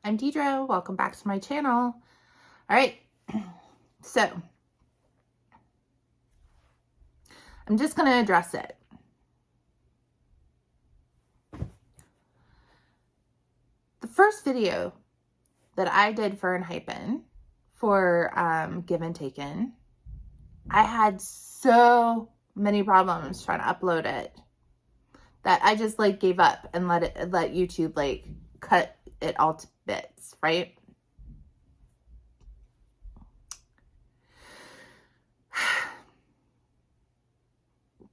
I'm Deidre. Welcome back to my channel. All right, so I'm just going to address it. The first video that I did for Enhypen for Give and Taken, I had so many problems trying to upload it that I just like gave up and let YouTube like cut it all to bits, right?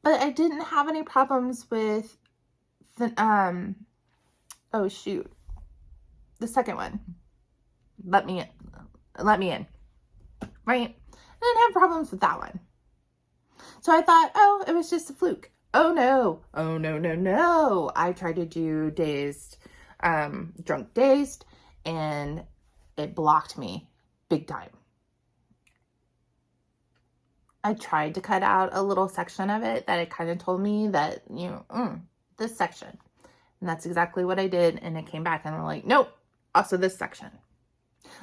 But I didn't have any problems with the oh shoot, the second one. Let me in, right? I didn't have problems with that one. So I thought, oh, it was just a fluke. Oh no. I tried to do drunk dazed, and it blocked me big time. I tried to cut out a little section of it that it kind of told me that, this section. And that's exactly what I did. And it came back and I'm like, nope, also this section.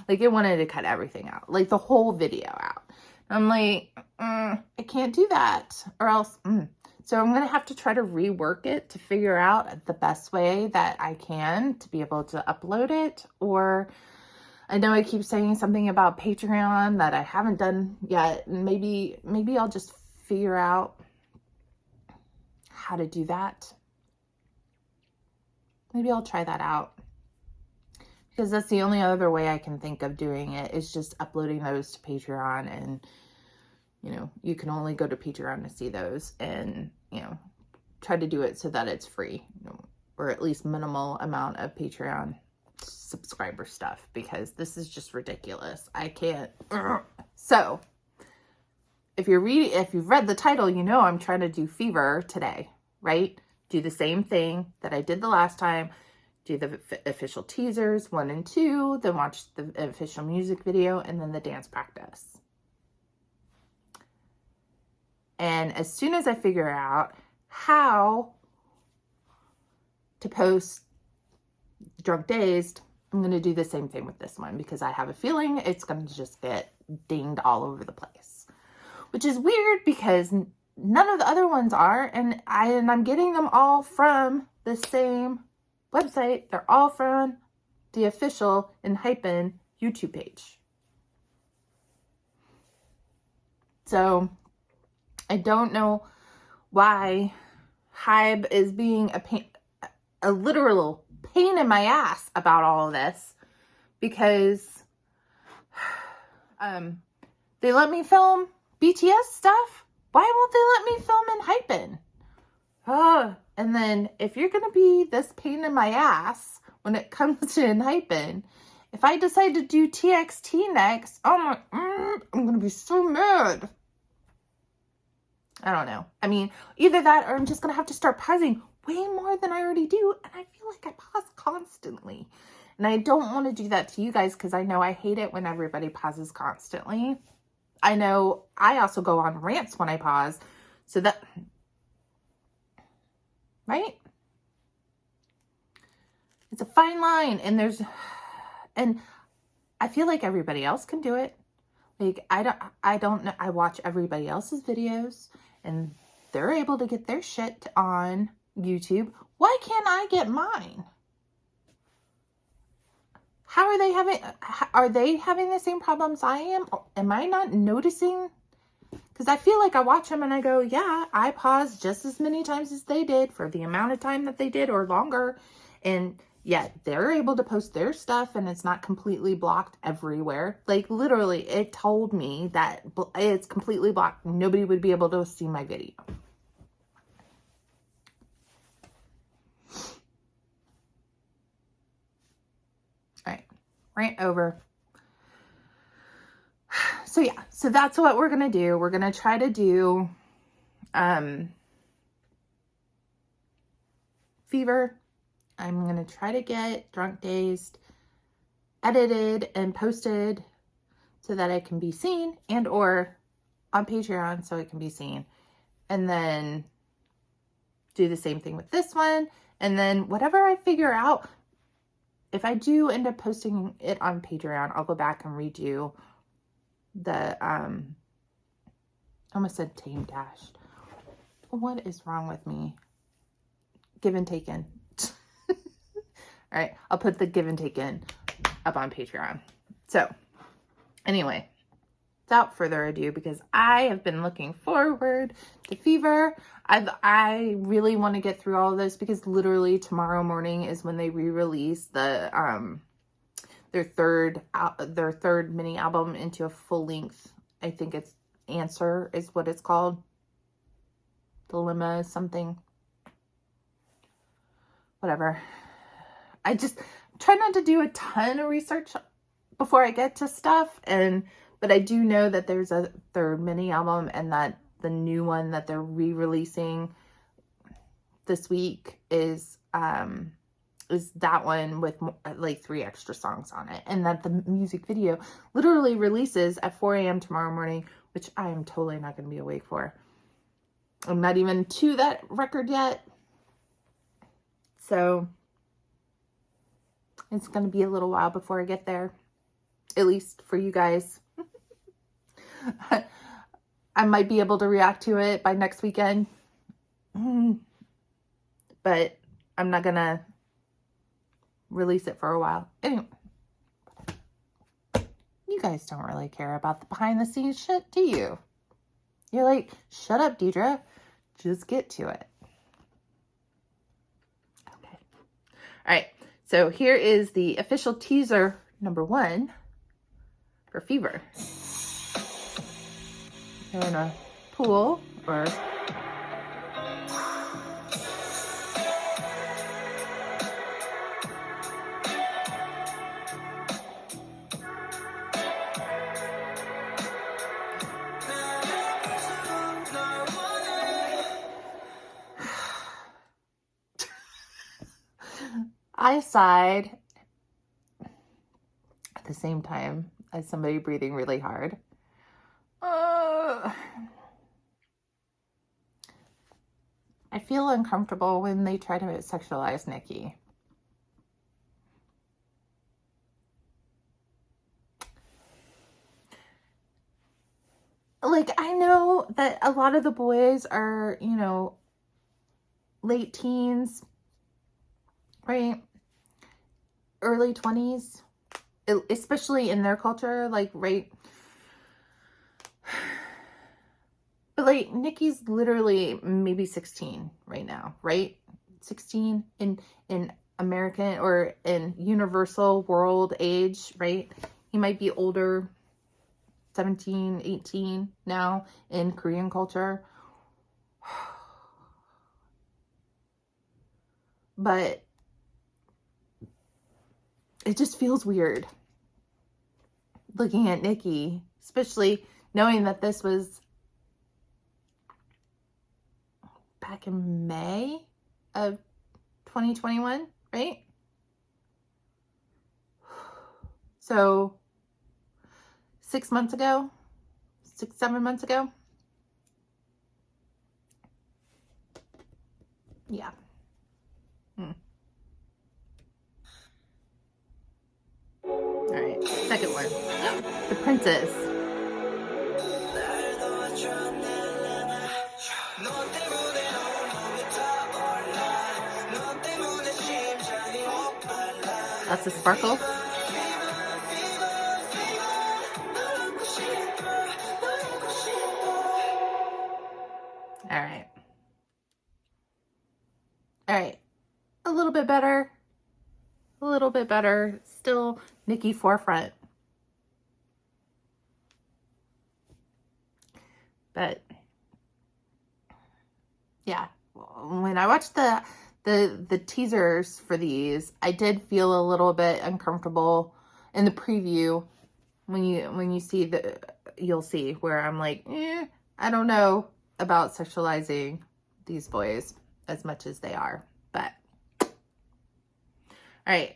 Like it wanted to cut everything out, like the whole video out. I'm like, I can't do that or else. So I'm going to have to try to rework it to figure out the best way that I can to be able to upload it. Or I know I keep saying something about Patreon that I haven't done yet. Maybe I'll just figure out how to do that. Maybe I'll try that out. Because that's the only other way I can think of doing it is just uploading those to Patreon. And, you can only go to Patreon to see those. And, try to do it so that it's free. Or at least minimal amount of Patreon subscriber stuff, because this is just ridiculous. I can't. So if you've read the title, I'm trying to do Fever today, right? Do the same thing that I did the last time. Do the official teasers 1 and 2, then watch the official music video, and then the dance practice. And as soon as I figure out how to post Drunk Dazed, I'm going to do the same thing with this one, because I have a feeling it's going to just get dinged all over the place, which is weird because none of the other ones are, and I'm getting them all from the same website. They're all from the official Enhypen YouTube page. So I don't know why Hybe is being a literal pain in my ass about all of this, because they let me film BTS stuff. Why won't they let me film Enhypen? And then if you're going to be this pain in my ass when it comes to Enhypen, if I decide to do TXT next, I'm going to be so mad. I don't know. I mean, either that or I'm just going to have to start pausing way more than I already do. And I feel like I pause constantly. And I don't want to do that to you guys, because I know I hate it when everybody pauses constantly. I know I also go on rants when I pause. So that, right? It's a fine line. And I feel like everybody else can do it. Like, I don't know. I watch everybody else's videos and they're able to get their shit on YouTube. Why can't I get mine? How are they having the same problems I am? Am I not noticing? Because I feel like I watch them and I go, yeah, I paused just as many times as they did for the amount of time that they did or longer. And yet they're able to post their stuff and it's not completely blocked everywhere. Like literally it told me that it's completely blocked. Nobody would be able to see my video. All right, rant over. So yeah, so that's what we're going to do. We're going to try to do Fever. I'm going to try to get Drunk Dazed edited and posted so that it can be seen, and or on Patreon so it can be seen. And then do the same thing with this one. And then whatever I figure out, if I do end up posting it on Patreon, I'll go back and redo the, I almost said Tame Dash. What is wrong with me? Give and Taken. All right, I'll put the Give and Taken up on Patreon. So, anyway, without further ado, because I have been looking forward to Fever. I really want to get through all of this because literally tomorrow morning is when they re-release the their third mini album into a full length. I think it's Answer is what it's called. Dilemma something. Whatever. I just try not to do a ton of research before I get to stuff, but I do know that there's a third mini album, and that the new one that they're re-releasing this week is that one with like 3 extra songs on it, and that the music video literally releases at 4 a.m. tomorrow morning, which I am totally not going to be awake for. I'm not even to that record yet, so it's going to be a little while before I get there, at least for you guys. I might be able to react to it by next weekend, but I'm not going to release it for a while. Anyway, you guys don't really care about the behind the scenes shit, do you? You're like, shut up, Deidre. Just get to it. Okay. All right. So here is the official teaser number 1 for Fever. They're in a pool, or I sighed at the same time as somebody breathing really hard. I feel uncomfortable when they try to sexualize Nikki. Like, I know that a lot of the boys are, you know, late teens, right? Early 20s, especially in their culture, like, right? But like, Nikki's literally maybe 16 right now, right? 16 in American or in universal world age, right? He might be older, 17, 18 now in Korean culture. But it just feels weird looking at Nikki, especially knowing that this was back in May of 2021, right? So 6 months ago, 7 months ago. Yeah. All right, second one. The Princess. That's a sparkle. All right. All right. A little bit better. A little bit better. Still Nikki forefront. But yeah, when I watched the teasers for these, I did feel a little bit uncomfortable in the preview. When you see you'll see where I'm like, I don't know about sexualizing these boys as much as they are. But all right,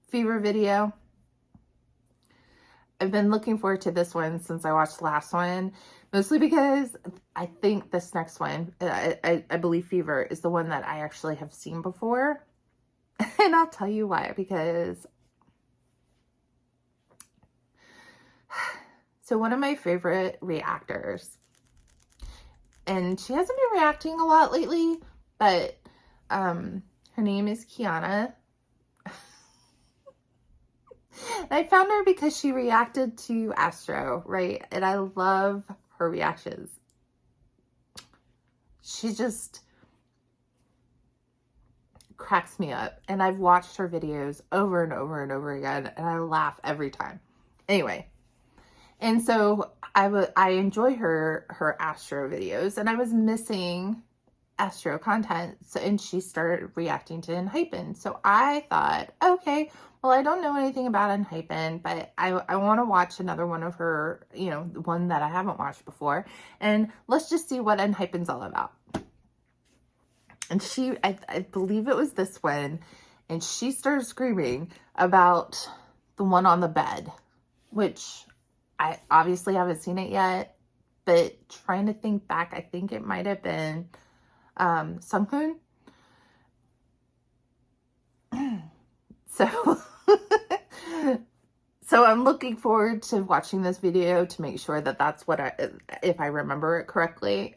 Fever video. I've been looking forward to this one since I watched the last one, mostly because I think this next one, I believe Fever, is the one that I actually have seen before. And I'll tell you why, because so one of my favorite reactors, and she hasn't been reacting a lot lately, but her name is Kiana. And I found her because she reacted to Astro, right? And I love her reactions. She just cracks me up. And I've watched her videos over and over and over again, and I laugh every time. Anyway, and so I enjoy her Astro videos, and I was missing Astro content, so, and she started reacting to Enhypen. So I thought, okay, well, I don't know anything about Enhypen, but I want to watch another one of her, you know, one that I haven't watched before, and let's just see what Enhypen's all about. And I believe it was this one, and she started screaming about the one on the bed, which I obviously haven't seen it yet, but trying to think back, I think it might have been Sunghoon. So so I'm looking forward to watching this video to make sure that that's what if I remember it correctly.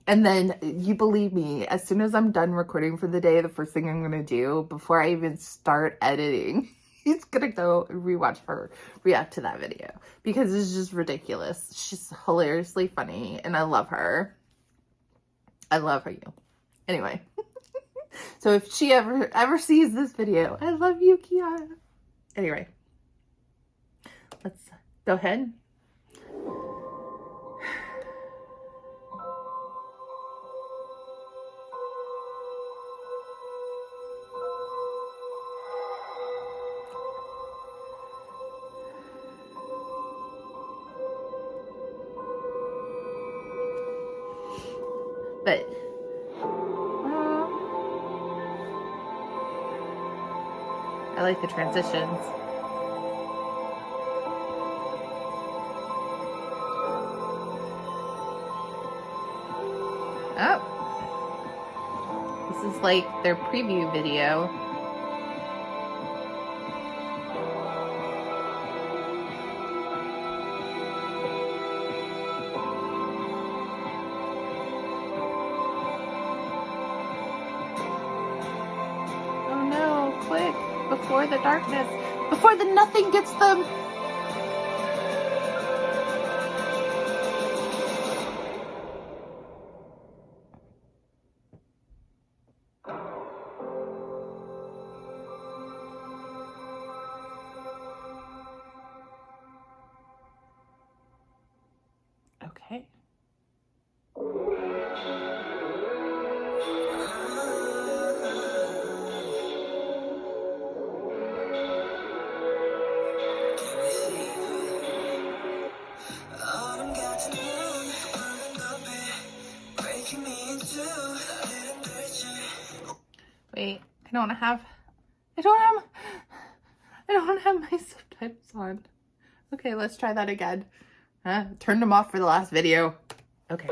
And then, you believe me, as soon as I'm done recording for the day, the first thing I'm going to do before I even start editing is going to go rewatch her react to that video, because it's just ridiculous. She's hilariously funny, and I love her. I love her. Anyway, so if she ever sees this video, I love you, Kiana. Anyway, let's go ahead. But I like the transitions. Oh, this is like their preview video. Oh no, quick, before the darkness, before the nothing gets them. Okay. Wait, I don't have my subtitles on. Okay, let's try that again. Turned them off for the last video. Okay.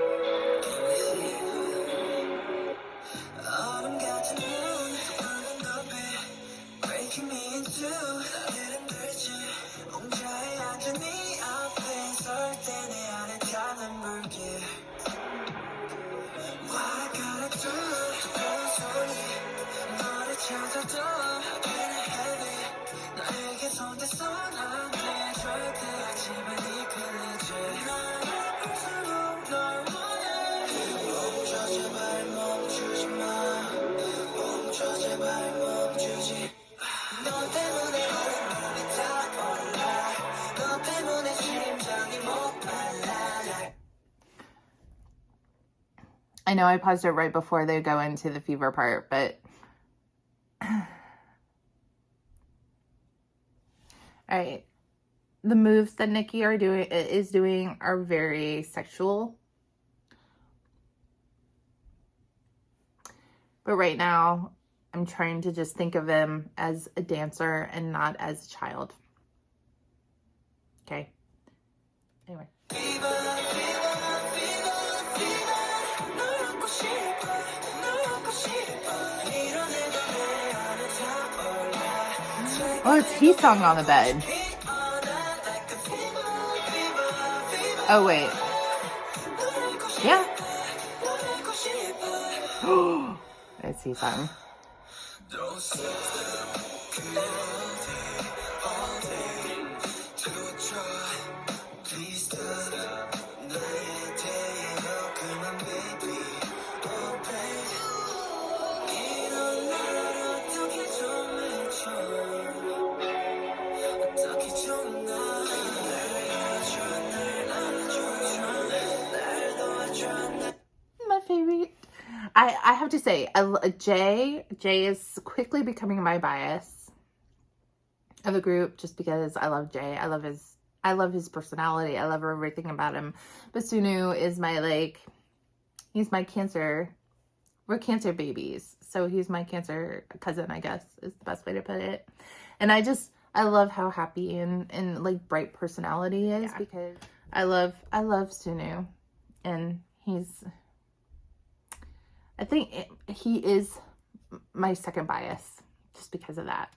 I know I paused it right before they go into the fever part, but all right. The moves that Nikki is doing are very sexual. But right now, I'm trying to just think of him as a dancer and not as a child. Okay. Anyway. Oh, it's He-Sung on the bed. Oh, wait. Yeah. It's He-Sung. My favorite. I have to say, Jay is quickly becoming my bias of the group just because I love Jay. I love his personality. I love everything about him. But Sunu is my, like, he's my Cancer. We're Cancer babies. So he's my Cancer cousin, I guess, is the best way to put it. And I love how happy and like bright personality he is, because I love Sunu, and I think he is my second bias just because of that.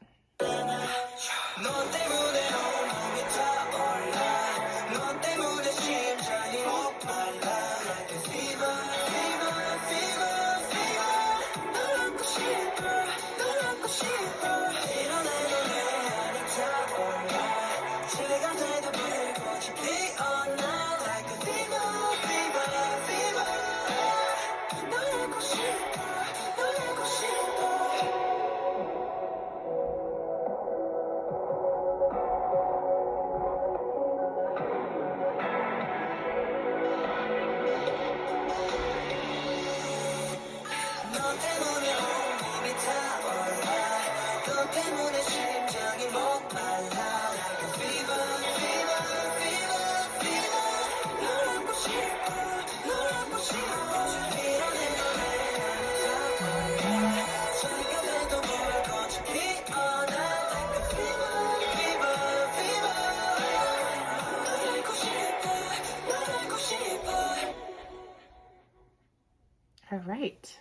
All right.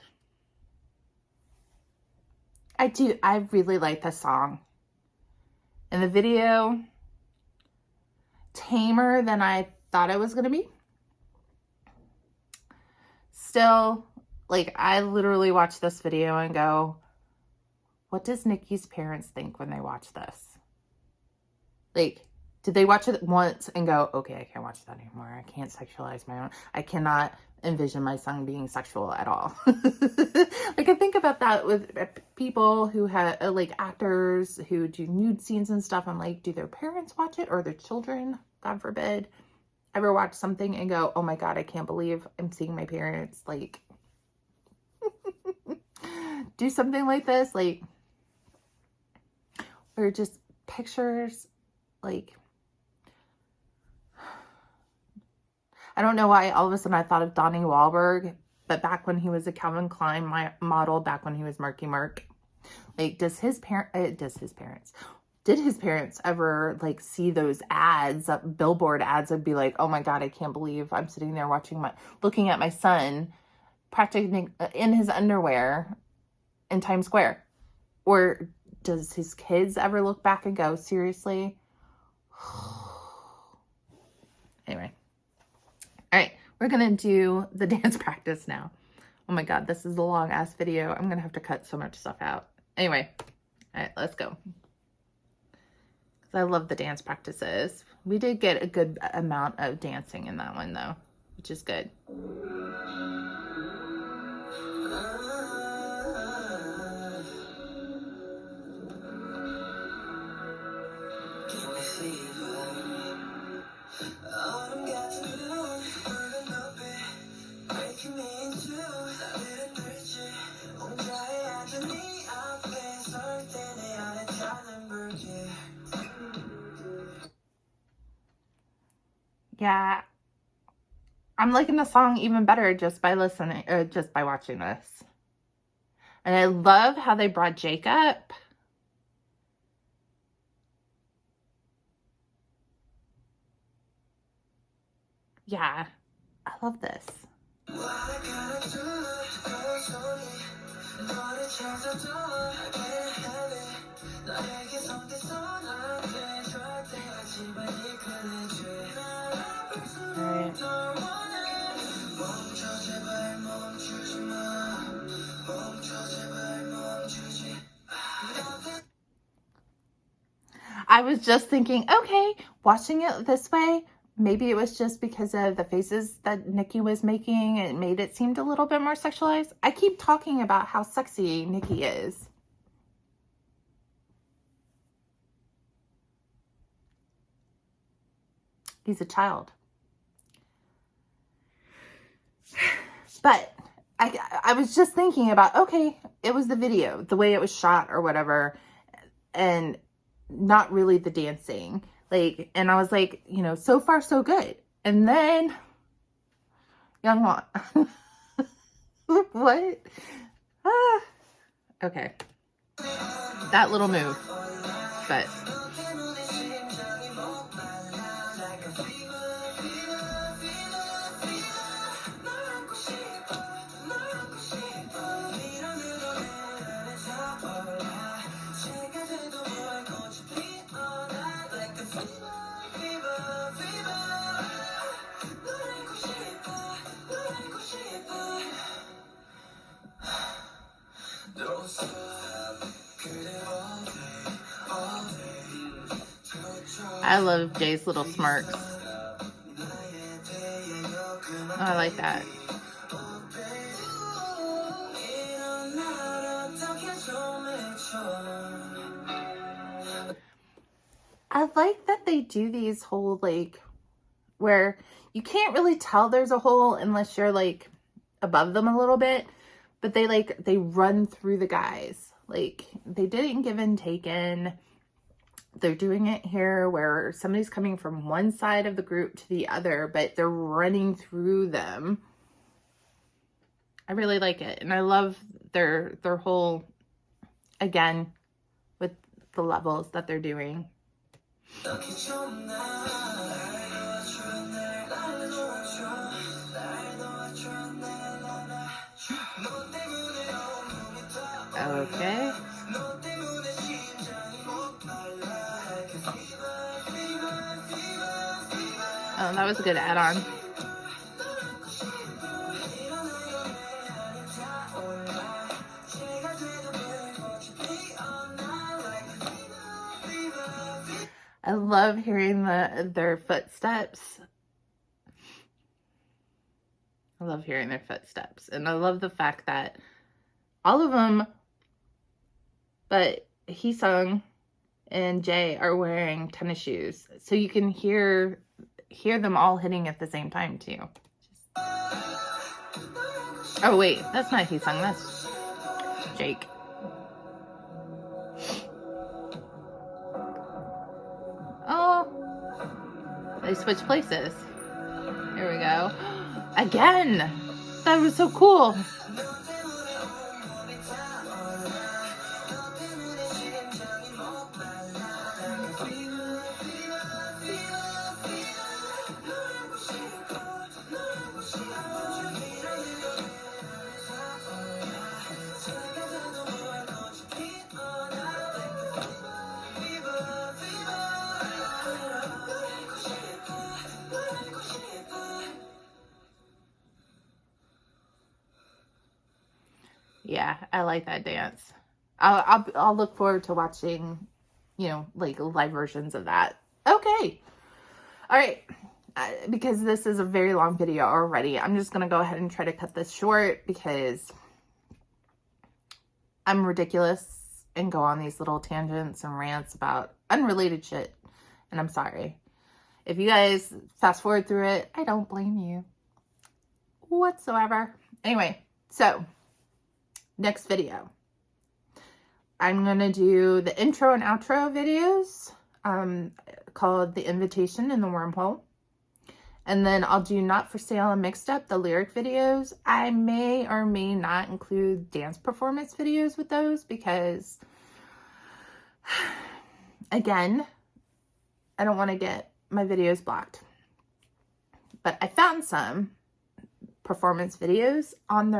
I really like this song. And the video, tamer than I thought it was going to be. Still, like, I literally watch this video and go, what does Nikki's parents think when they watch this? Like, did they watch it once and go, okay, I can't watch that anymore. I can't sexualize my own. I cannot envision my son being sexual at all. Like, I think about that with people who have, like, actors who do nude scenes and stuff. I'm like, do their parents watch it, or their children, God forbid, ever watch something and go, oh my God, I can't believe I'm seeing my parents, like, do something like this? Like, or just pictures, like, I don't know why all of a sudden I thought of Donnie Wahlberg, but back when he was a Calvin Klein model, back when he was Marky Mark, like, did his parents ever, like, see those ads, billboard ads, and be like, oh my God, I can't believe I'm sitting there looking at my son practically in his underwear in Times Square? Or does his kids ever look back and go, seriously? Anyway. All right, we're going to do the dance practice now. Oh my God, this is a long ass video. I'm going to have to cut so much stuff out. Anyway, all right, let's go. I love the dance practices. We did get a good amount of dancing in that one though, which is good. Yeah, I'm liking the song even better just by listening, or just by watching this. And I love how they brought Jacob. Yeah, I love this. I was just thinking, okay, watching it this way, maybe it was just because of the faces that Nikki was making. It made it seem a little bit more sexualized. I keep talking about how sexy Nikki is. He's a child. But I was just thinking about, okay, it was the video, the way it was shot or whatever, and not really the dancing. Like, and I was like, you know, so far so good. And then, Young Won. What? Ah. Okay. That little move. But I love Jay's little smirks. Oh, I like that. I like that they do these whole, like, where you can't really tell there's a hole unless you're, like, above them a little bit. But they run through the guys. Like, they didn't give and take in. They're doing it here where somebody's coming from one side of the group to the other, but they're running through them. I really like it. And I love their whole, again, with the levels that they're doing. Okay. Oh, that was a good add-on. I love hearing their footsteps. I love hearing their footsteps. And I love the fact that all of them, but Heesung and Jay are wearing tennis shoes. So you can hear them all hitting at the same time too. Oh wait, that's not Heesung, that's Jake. Oh, they switched places. Here we go. Again! That was so cool. Yeah, I like that dance. I'll look forward to watching, you know, like live versions of that. Okay. All right. Because this is a very long video already, I'm just going to go ahead and try to cut this short because I'm ridiculous and go on these little tangents and rants about unrelated shit. And I'm sorry. If you guys fast forward through it, I don't blame you whatsoever. Anyway, so next video, I'm going to do the intro and outro videos called The Invitation and the Wormhole. And then I'll do Not For Sale and Mixed Up, the lyric videos. I may or may not include dance performance videos with those because, again, I don't want to get my videos blocked. But I found some performance videos on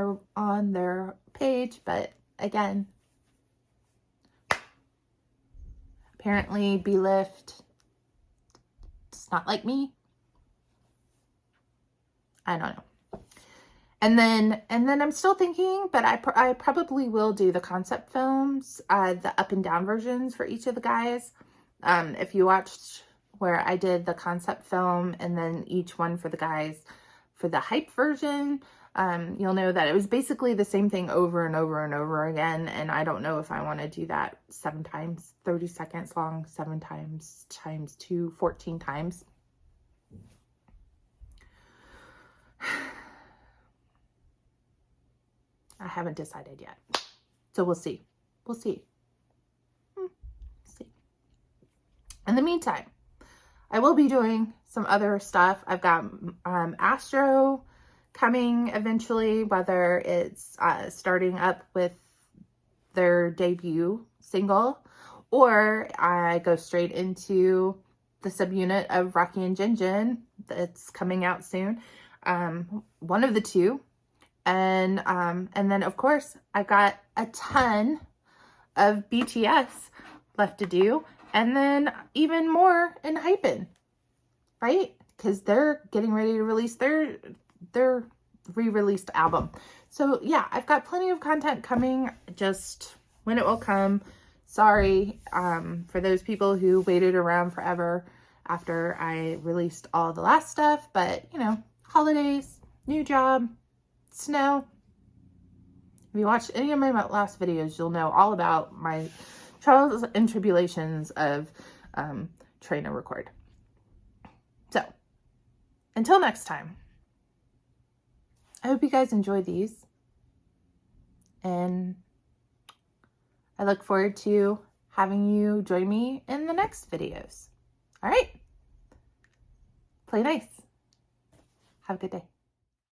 their page, but again, Apparently, B-Lift does not like me. I don't know. And then I'm still thinking, but I probably will do the concept films, the up and down versions for each of the guys. If you watched where I did the concept film and then each one for the guys for the hype version, you'll know that it was basically the same thing over and over and over again. And I don't know if I want to do that 7 times, 30 seconds long, 7 times, times 2, 14 times. I haven't decided yet. So we'll see. We'll see. See. In the meantime, I will be doing some other stuff. I've got Astro coming eventually, whether it's starting up with their debut single, or I go straight into the subunit of Rocky and Jinjin that's coming out soon. One of the two. And then of course I got a ton of BTS left to do, and then even more Enhypen, right? Because they're getting ready to release their re-released album. So yeah, I've got plenty of content coming, just when it will come. Sorry for those people who waited around forever after I released all the last stuff, but you know, holidays, new job, snow. If you watched any of my last videos, you'll know all about my trials and tribulations of trying to record. So, until next time, I hope you guys enjoy these, and I look forward to having you join me in the next videos. All right? Play nice. Have a good day.